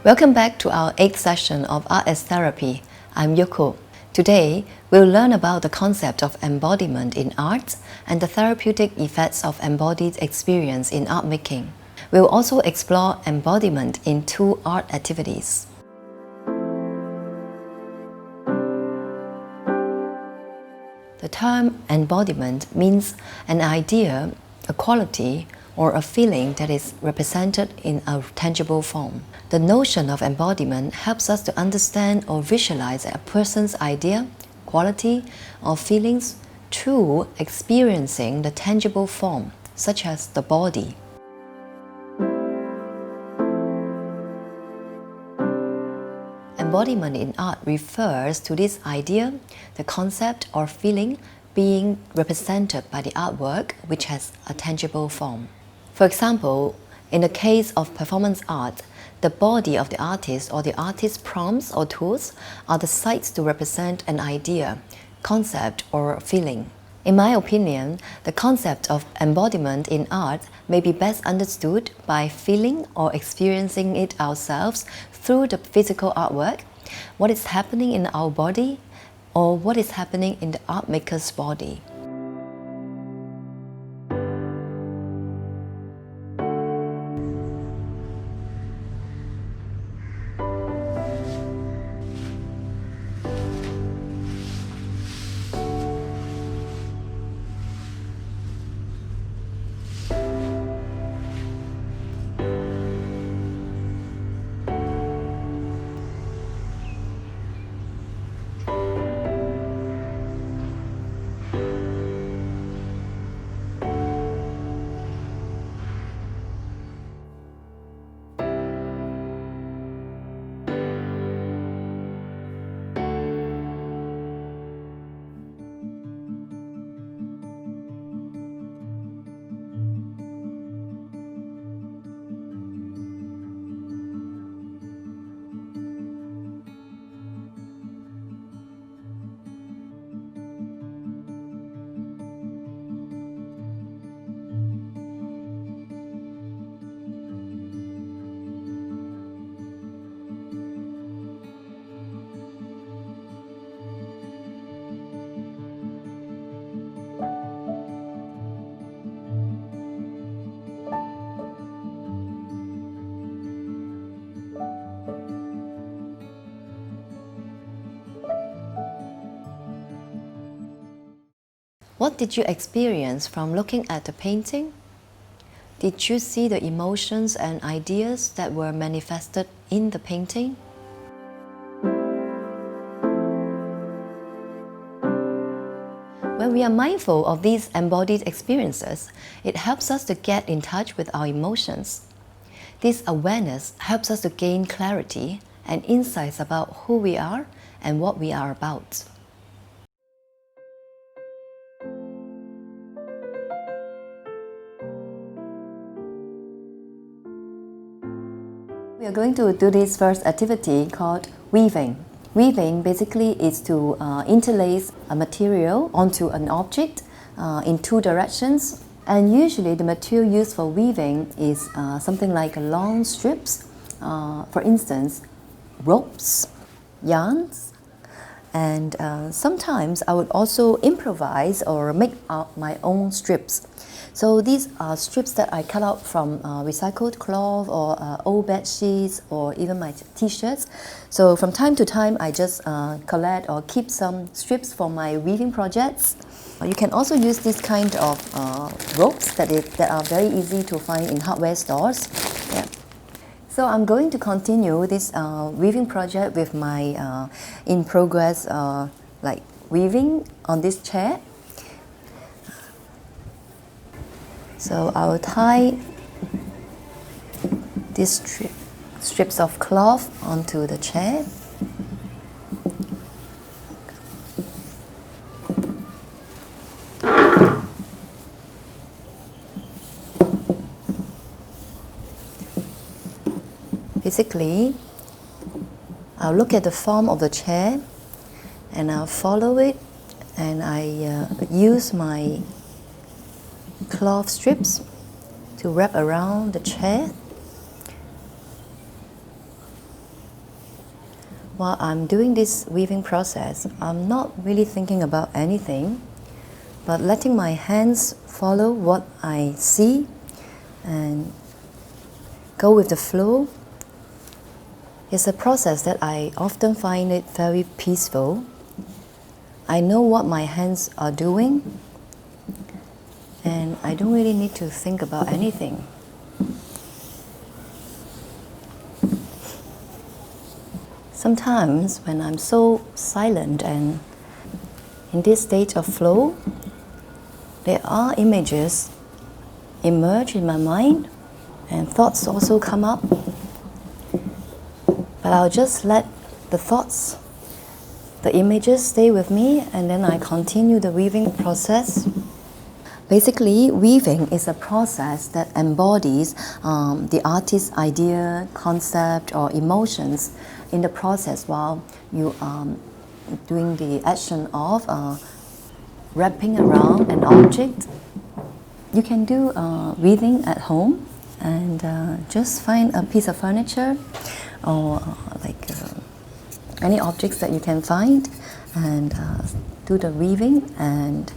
Welcome back to our 8th session of Art as Therapy. I'm Yoko. Today, we'll learn about the concept of embodiment in art and the therapeutic effects of embodied experience in art making. We'll also explore embodiment in 2 art activities. The term embodiment means an idea, a quality, or a feeling that is represented in a tangible form. The notion of embodiment helps us to understand or visualize a person's idea, quality, or feelings through experiencing the tangible form, such as the body. Embodiment in art refers to this idea, the concept or feeling being represented by the artwork which has a tangible form. For example, in the case of performance art, the body of the artist or the artist's prompts or tools are the sites to represent an idea, concept, or feeling. In my opinion, the concept of embodiment in art may be best understood by feeling or experiencing it ourselves through the physical artwork, what is happening in our body, or what is happening in the art maker's body. What did you experience from looking at the painting? Did you see the emotions and ideas that were manifested in the painting? When we are mindful of these embodied experiences, it helps us to get in touch with our emotions. This awareness helps us to gain clarity and insights about who we are and what we are about. We are going to do this first activity called weaving. Weaving basically is to interlace a material onto an object in 2 directions. And usually the material used for weaving is something like long strips, for instance, ropes, yarns, and sometimes I would also improvise or make out my own strips. So these are strips that I cut out from recycled cloth or old bed sheets or even my t-shirts. So from time to time I just collect or keep some strips for my weaving projects. You can also use this kind of ropes that are very easy to find in hardware stores. Yeah. So I'm going to continue this weaving project with my in-progress like weaving on this chair. So I will tie these strips of cloth onto the chair. Basically, I'll look at the form of the chair and I'll follow it, and I use my cloth strips to wrap around the chair. while I'm doing this weaving process, I'm not really thinking about anything, but letting my hands follow what I see and go with the flow. It's a process that I often find it very peaceful. I know what my hands are doing, and I don't really need to think about anything. Sometimes when I'm so silent and in this state of flow, there are images emerge in my mind and thoughts also come up. But I'll just let the thoughts, the images stay with me, and then I continue the weaving process. Basically, weaving is a process that embodies the artist's idea, concept, or emotions in the process while you are doing the action of wrapping around an object. You can do weaving at home and just find a piece of furniture or any objects that you can find and do the weaving and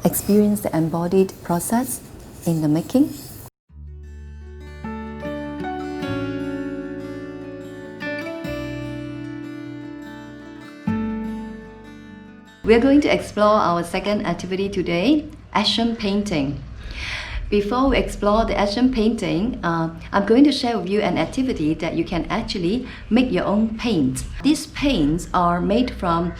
experience the embodied process in the making. We are going to explore our second activity today, action painting. Before we explore the action painting, I'm going to share with you an activity that you can actually make your own paint. These paints are made from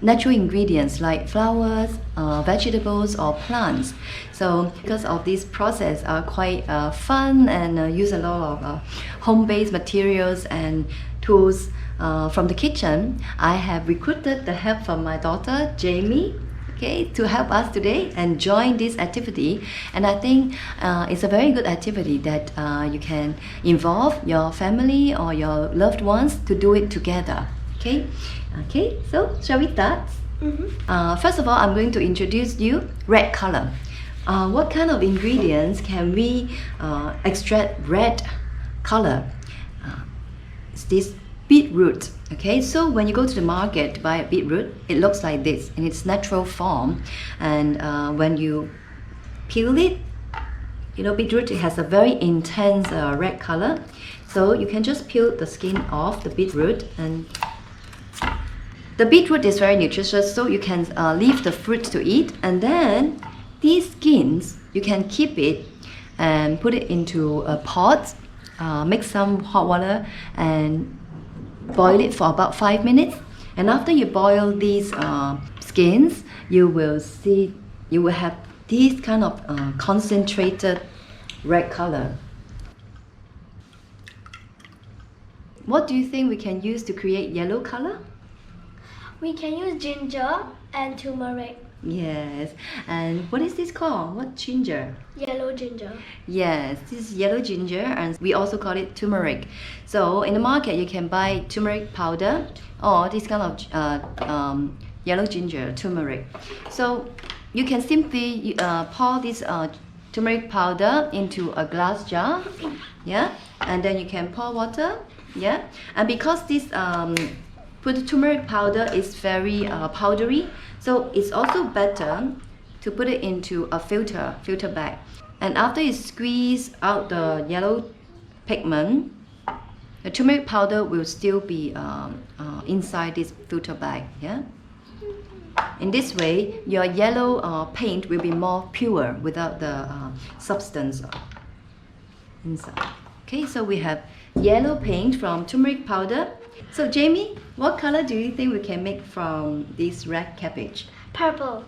natural ingredients like flowers, vegetables or plants. So because of this process are quite fun and use a lot of home-based materials and tools from the kitchen, I have recruited the help from my daughter Jamie, to help us today and join this activity. And I think it's a very good activity that you can involve your family or your loved ones to do it together. Okay, so shall we start? First of all, I'm going to introduce you red color. What kind of ingredients can we extract red color? It's this beetroot. Okay, so when you go to the market to buy a beetroot, it looks like this in its natural form, and when you peel it, you know, beetroot, it has a very intense red color. So you can just peel the skin off the beetroot, and the beetroot is very nutritious, so you can leave the fruit to eat, and then these skins you can keep it and put it into a pot, mix some hot water and boil it for about 5 minutes. And after you boil these skins, you will have this kind of concentrated red color. What do you think we can use to create yellow color? We can use ginger and turmeric. Yes. And what is this called? What ginger? Yellow ginger. Yes, this is yellow ginger, and we also call it turmeric. So in the market you can buy turmeric powder or this kind of yellow ginger, turmeric. So you can simply pour this turmeric powder into a glass jar, and then you can pour water, and because this put turmeric powder is very powdery, so it's also better to put it into a filter bag. And after you squeeze out the yellow pigment, the turmeric powder will still be inside this filter bag. In this way, your yellow paint will be more pure without the substance inside. Okay, so we have yellow paint from turmeric powder. So Jamie, what color do you think we can make from this red cabbage? Purple.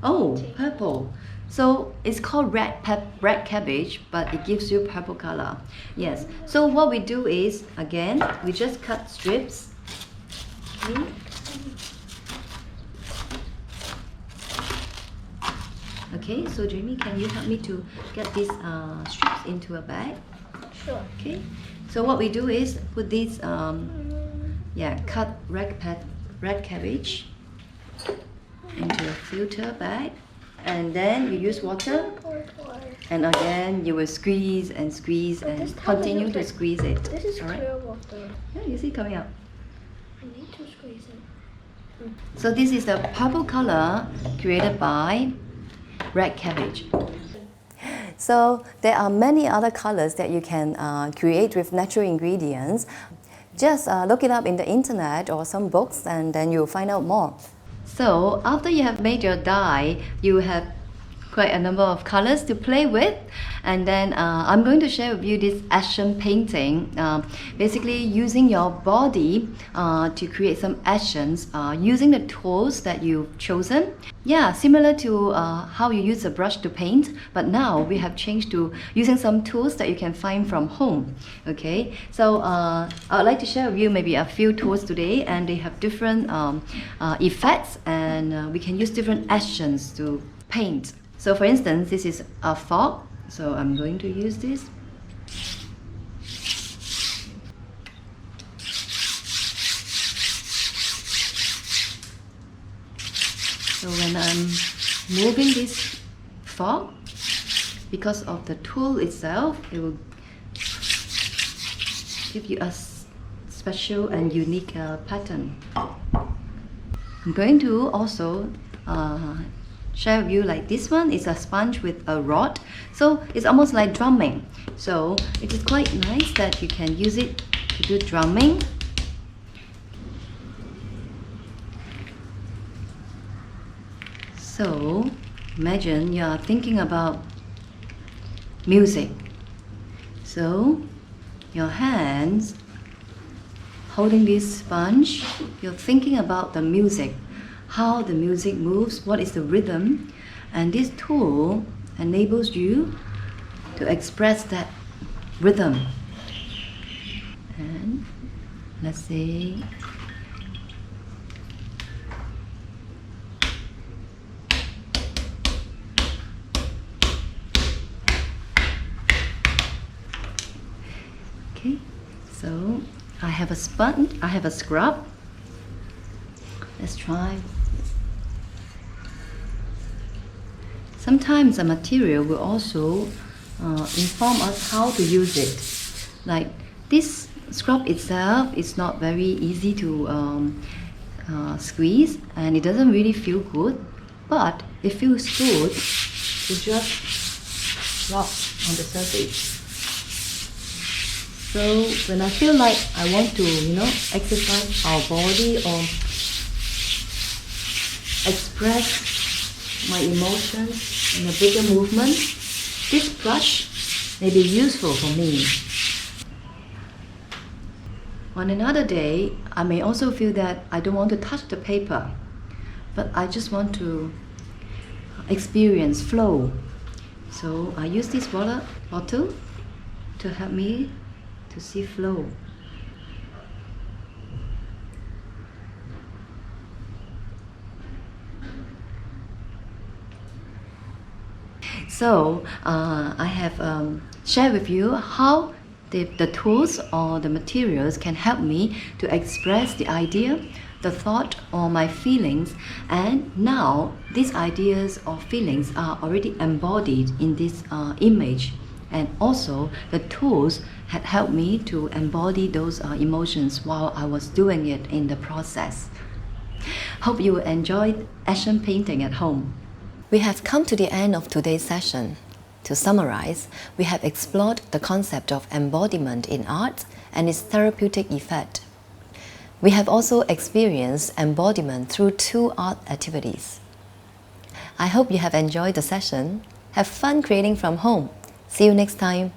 Oh, purple. So it's called red cabbage, but it gives you purple color. Yes. So what we do is, again, we just cut strips. Okay, so Jamie, can you help me to get these strips into a bag? Sure. Okay. So what we do is put these cut red cabbage into a filter bag, and then you use water, and again you will squeeze and continue to squeeze it. This is clear water. Yeah, you see coming out. So this is the purple color created by red cabbage. So there are many other colors that you can create with natural ingredients. Just look it up in the internet or some books and then you'll find out more. So after you have made your dye, you have quite a number of colors to play with, and then I'm going to share with you this action painting, basically using your body to create some actions using the tools that you've chosen. Yeah, similar to how you use a brush to paint, but now we have changed to using some tools that you can find from home. Okay, so I'd like to share with you maybe a few tools today, and they have different effects, and we can use different actions to paint. So for instance, this is a fog, so I'm going to use this. So when I'm moving this fog, because of the tool itself, it will give you a special and unique pattern. I'm going to also share with you like this one is a sponge with a rod, so it's almost like drumming. So it is quite nice that you can use it to do drumming. So imagine you are thinking about music. So your hands holding this sponge, you're thinking about the music, how the music moves, what is the rhythm, and this tool enables you to express that rhythm. And let's say okay, so I have a sponge, I have a scrub. Let's try. Sometimes a material will also inform us how to use it. Like this scrub itself is not very easy to squeeze, and it doesn't really feel good, but it feels good to just rub on the surface. So when I feel like I want to, exercise our body or express my emotions in a bigger movement, this brush may be useful for me. On another day, I may also feel that I don't want to touch the paper, but I just want to experience flow. So I use this water bottle to help me to see flow. So I have shared with you how the tools or the materials can help me to express the idea, the thought or my feelings, and now these ideas or feelings are already embodied in this image, and also the tools had helped me to embody those emotions while I was doing it in the process. Hope you enjoyed action painting at home. We have come to the end of today's session. To summarize, we have explored the concept of embodiment in art and its therapeutic effect. We have also experienced embodiment through 2 art activities. I hope you have enjoyed the session. Have fun creating from home. See you next time.